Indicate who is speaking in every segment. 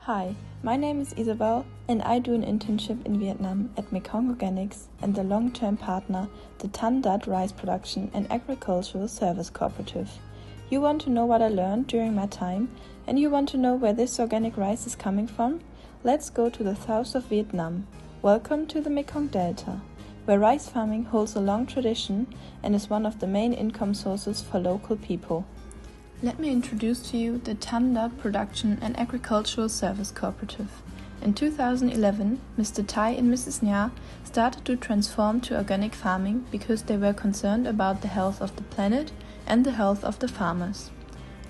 Speaker 1: Hi, my name is Isabel and I do an internship in Vietnam at Mekong Organics and the long-term partner, the Tấn Đạt Rice Production and Agricultural Service Cooperative. You want to know what I learned during my time and you want to know where this organic rice is coming from? Let's go to the south of Vietnam. Welcome to the Mekong Delta, where rice farming holds a long tradition and is one of the main income sources for local people. Let me introduce to you the Tấn Đạt Production and Agricultural Service Cooperative. In 2011, Mr. Tai and Mrs. Nha started to transform to organic farming because they were concerned about the health of the planet and the health of the farmers.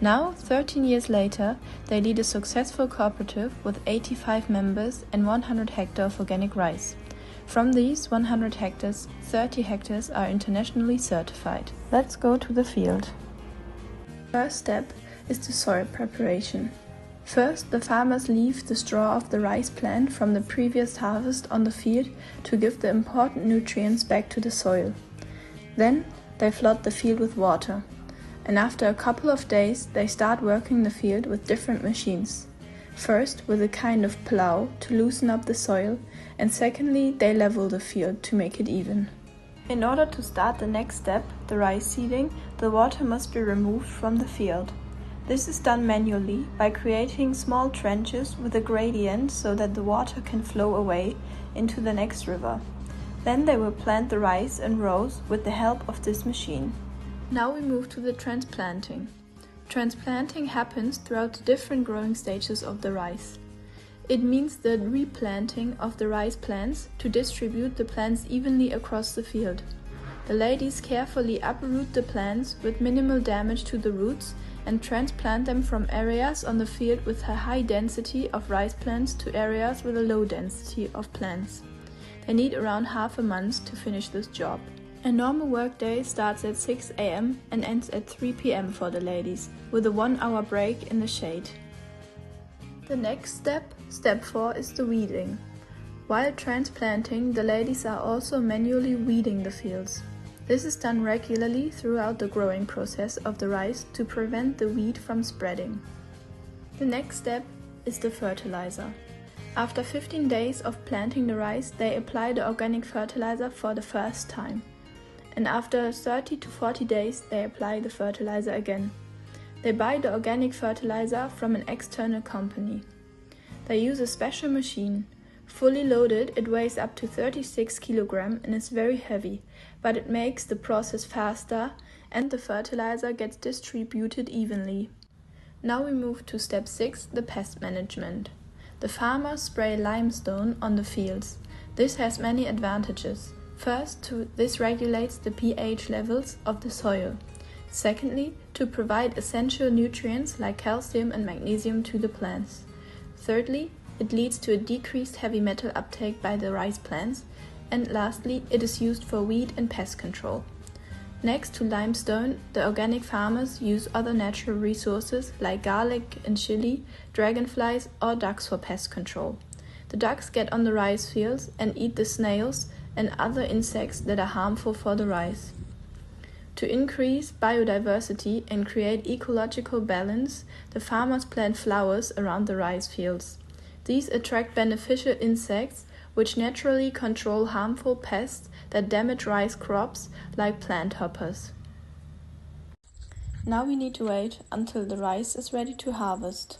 Speaker 1: Now, 13 years later, they lead a successful cooperative with 85 members and 100 hectares of organic rice. From these 100 hectares, 30 hectares are internationally certified. Let's go to the field. First step is the soil preparation. First, the farmers leave the straw of the rice plant from the previous harvest on the field to give the important nutrients back to the soil. Then, they flood the field with water. And after a couple of days, they start working the field with different machines. First, with a kind of plow to loosen up the soil, and secondly, they level the field to make it even. In order to start the next step, the rice seeding, the water must be removed from the field. This is done manually by creating small trenches with a gradient so that the water can flow away into the next river. Then they will plant the rice in rows with the help of this machine. Now we move to the transplanting. Transplanting happens throughout the different growing stages of the rice. It means the replanting of the rice plants to distribute the plants evenly across the field. The ladies carefully uproot the plants with minimal damage to the roots and transplant them from areas on the field with a high density of rice plants to areas with a low density of plants. They need around half a month to finish this job. A normal workday starts at 6 a.m. and ends at 3 p.m. for the ladies, with a 1-hour break in the shade. The next step, step 4, is the weeding. While transplanting, the ladies are also manually weeding the fields. This is done regularly throughout the growing process of the rice to prevent the weed from spreading. The next step is the fertilizer. After 15 days of planting the rice, they apply the organic fertilizer for the first time. And after 30 to 40 days, they apply the fertilizer again. They buy the organic fertilizer from an external company. They use a special machine. Fully loaded, it weighs up to 36 kilograms and is very heavy, but it makes the process faster and the fertilizer gets distributed evenly. Now we move to step 6, the pest management. The farmers spray limestone on the fields. This has many advantages. First, this regulates the pH levels of the soil. Secondly, to provide essential nutrients like calcium and magnesium to the plants. Thirdly, it leads to a decreased heavy metal uptake by the rice plants. And lastly, it is used for weed and pest control. Next to limestone, the organic farmers use other natural resources like garlic and chili, dragonflies or ducks for pest control. The ducks get on the rice fields and eat the snails and other insects that are harmful for the rice. To increase biodiversity and create ecological balance, the farmers plant flowers around the rice fields. These attract beneficial insects which naturally control harmful pests that damage rice crops like plant hoppers. Now we need to wait until the rice is ready to harvest.